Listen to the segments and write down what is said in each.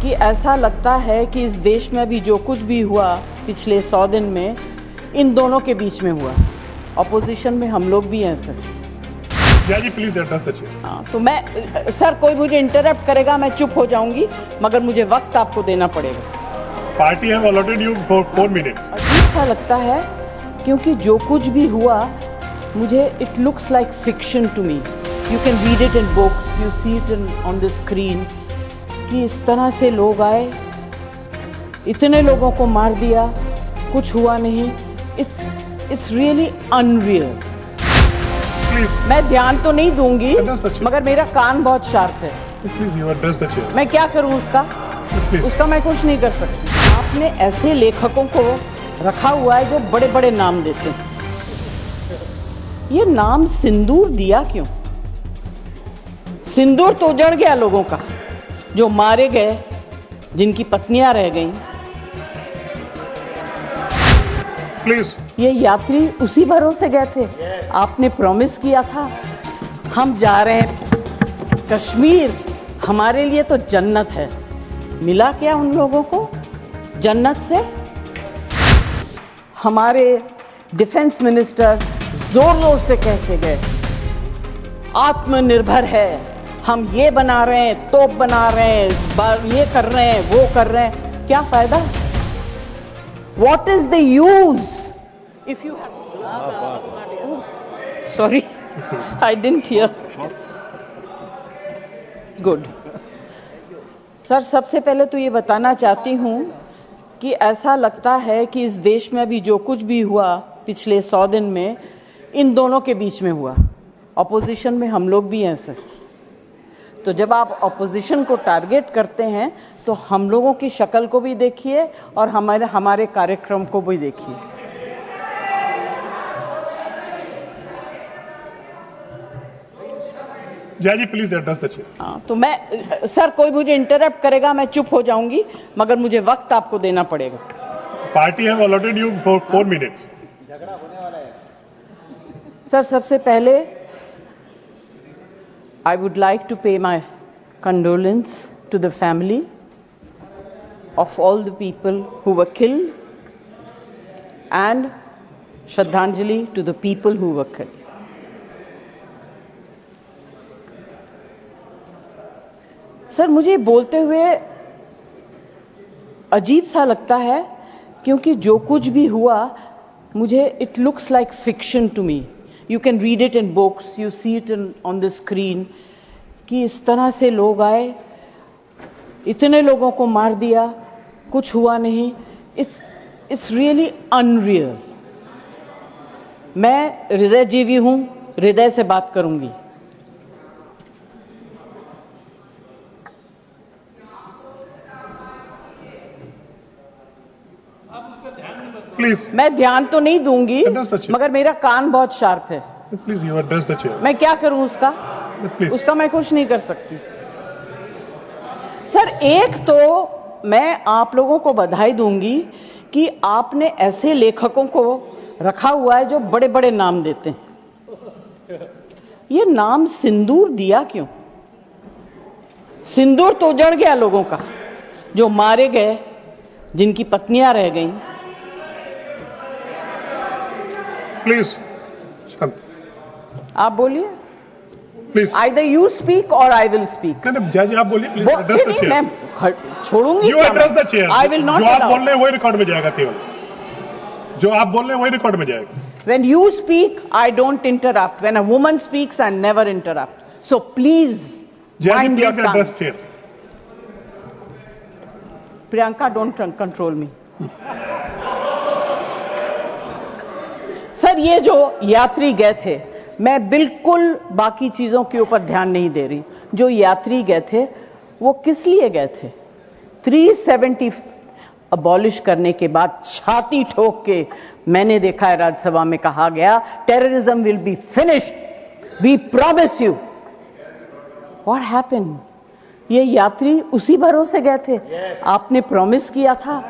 कि ऐसा लगता है कि इस देश में अभी जो कुछ भी हुआ पिछले 100 दिन में इन दोनों के बीच में हुआ। ऑपोजिशन में हम लोग भी हैं सर। जी प्लीज एड्रेस द चेयर। हाँ, तो मैं सर, कोई मुझे इंटरप्ट करेगा मैं चुप हो जाऊंगी, मगर मुझे वक्त आपको देना पड़ेगा। Party have allotted you for 4 minutes. अजीब सा लगता है क्योंकि जो कुछ भी हुआ मुझे it looks like fiction to me. You can read it in books, you see it on the screen कि इस तरह से लोग आए, इतने लोगों को मार दिया, कुछ हुआ नहीं। It's really unreal. मैं ध्यान तो नहीं दूंगी, मगर मेरा कान बहुत शार्प है। Please you address the chair. मैं क्या करूं उसका मैं कुछ नहीं कर सकती। आपने ऐसे लेखकों को रखा हुआ है जो बड़े बड़े नाम देते हैं। ये नाम सिंदूर दिया क्यों? सिंदूर तो उजड़ गया लोगों का, जो मारे गए, जिनकी पत्नियां रह गईं। प्लीज। ये यात्री उसी भरोसे गए थे। आपने प्रॉमिस किया था हम जा रहे हैं कश्मीर, हमारे लिए तो जन्नत है। मिला क्या उन लोगों को जन्नत से? हमारे डिफेंस मिनिस्टर जोर जोर से कह के गए आत्मनिर्भर है, हम ये बना रहे हैं, तोप बना रहे हैं, ये कर रहे हैं, वो कर रहे हैं। क्या फायदा? What is the use if you have. Sorry, I didn't here. Good. Sir, सबसे पहले तो ये बताना चाहती हूं कि ऐसा लगता है कि इस देश में अभी जो कुछ भी हुआ पिछले 100 दिन में इन दोनों के बीच में हुआ। ऑपोजिशन में हम लोग भी हैं सर। तो जब आप ऑपोजिशन को टारगेट करते हैं तो हम लोगों की शक्ल को भी देखिए और हमारे कार्यक्रम को भी देखिए। जी प्लीज एड्रेस द चेयर। हाँ, तो मैं सर, कोई मुझे इंटरप्ट करेगा मैं चुप हो जाऊंगी, मगर मुझे वक्त आपको देना पड़ेगा। Party have allotted you for 4 minutes. झगड़ा होने वाला है सर, सबसे पहले I would like to pay my condolence to the family of all the people who were killed and Shraddhanjali to the people who were killed. Sir, मुझे बोलते हुए अजीब सा लगता है क्योंकि जो कुछ भी हुआ मुझे it looks like fiction to me. You can read it in books, you see it on the screen कि इस तरह से लोग आए, इतने लोगों को मार दिया, कुछ हुआ नहीं। It's really unreal. मैं हृदय जीवी हूं, हृदय से बात करूंगी। प्लीज। मैं ध्यान तो नहीं दूंगी, मगर मेरा कान बहुत शार्प है। Please you address the chair. मैं क्या करूं उसका मैं कुछ नहीं कर सकती। सर, एक तो मैं आप लोगों को बधाई दूंगी कि आपने ऐसे लेखकों को रखा हुआ है जो बड़े बड़े नाम देते हैं। ये नाम सिंदूर दिया क्यों? सिंदूर तो उजड़ गया लोगों का, जो मारे गए, जिनकी पत्नियां रह गईं। प्लीज शांत। आप बोलिए। Please. Either you speak or I will speak. जी आप बोलिए। Please address the chair. मैं छोड़ूंगी। You address the chair. I will not जो आप allow. बोल रहे हैं वही रिकॉर्ड में जाएगा। केवल जो आप बोल रहे हैं वही रिकॉर्ड में जाएगा। When you speak, I don't interrupt. When a woman speaks, I never interrupt. So please mind your tongue. Address chair. Priyanka, don't control me. Sir, ये जो यात्री गए थे, मैं बिल्कुल बाकी चीजों के ऊपर ध्यान नहीं दे रही। जो यात्री गए थे वो किस लिए गए थे? 370 अबॉलिश करने के बाद छाती ठोक के मैंने देखा है राज्यसभा में कहा गया terrorism will be finished, we promise you. What happened? ये यात्री उसी भरोसे गए थे। आपने प्रॉमिस किया था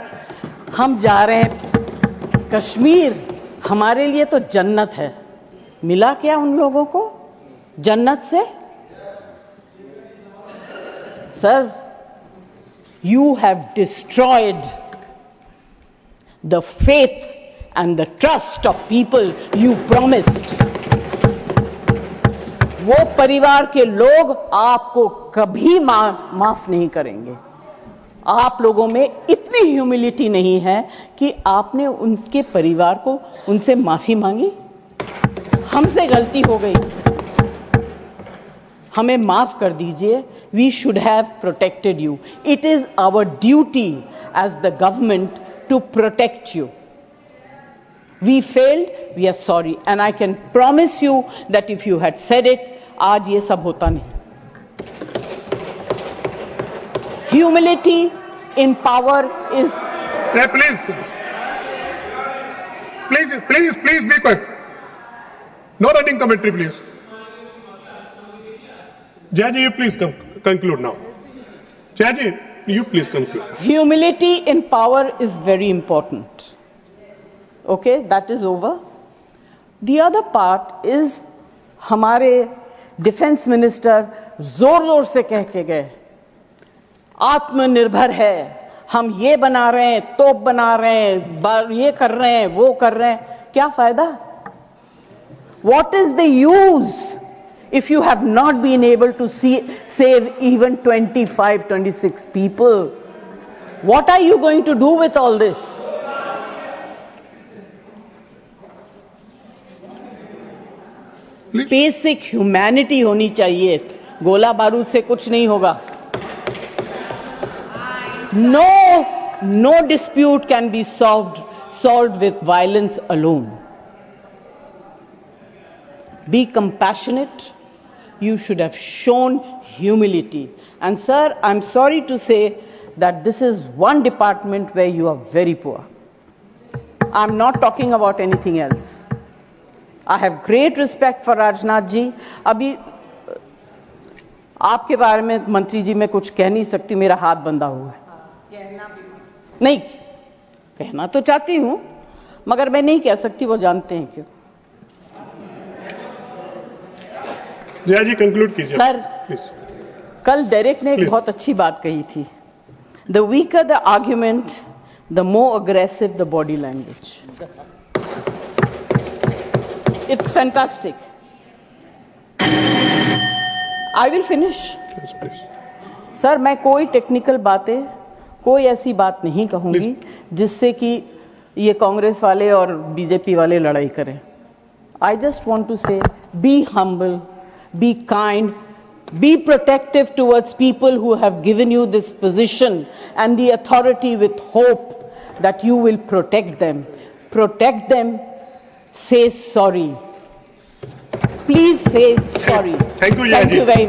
हम जा रहे हैं कश्मीर, हमारे लिए तो जन्नत है। मिला क्या उन लोगों को जन्नत से? Sir, You have destroyed the faith and the trust of people you promised. वो परिवार के लोग आपको कभी माफ नहीं करेंगे. आप लोगों में इतनी ह्यूमिलिटी नहीं है कि आपने उनके परिवार को उनसे माफी मांगी. हमसे गलती हो गई, हमें माफ कर दीजिए. We should have protected you. It is our duty as the government to protect you. We failed, we are sorry. And I can promise you that if you had said it, आज ये सब होता नहीं. Humility in power is... Please be quiet. No running commentary, please. Jayaji, you please conclude now. Jayaji, you please conclude. Humility in power is very important. Okay, that is over. The other part is हमारे defence minister जोर जोर से कह के गए आत्मनिर्भर है, हम ये बना रहे हैं, तोप बना रहे हैं, ये कर रहे हैं, वो कर रहे हैं. क्या फायदा? What is the use if you have not been able to save even 26 people? What are you going to do with all this? Basic humanity होनी चाहिए. गोला बारूद से कुछ नहीं होगा. No dispute can be solved with violence alone. Be compassionate. You should have shown humility. And sir, I'm sorry to say that this is one department where you are very poor. I'm not talking about anything else. I have great respect for Rajnath ji. अभी आपके बारे में मंत्री जी मैं कुछ कह नहीं सकती, मेरा हाथ बंधा हुआ है. नहीं कहना तो चाहती हूं मगर मैं नहीं कह सकती, वो जानते हैं क्यों. जया जी कंक्लूड कीजिए सर. प्लीज. कल डेरेक ने एक बहुत अच्छी बात कही थी. The weaker the argument, the more aggressive the body language. It's fantastic. I will finish. Please. Sir, मैं कोई टेक्निकल बातें, कोई ऐसी बात नहीं कहूंगी जिससे कि ये कांग्रेस वाले और बीजेपी वाले लड़ाई करें. I just want to say, be humble, be kind, be protective towards people who have given you this position and the authority with hope that you will protect them. Protect them. Say sorry. Please say sorry. Thank you, Thank you very much.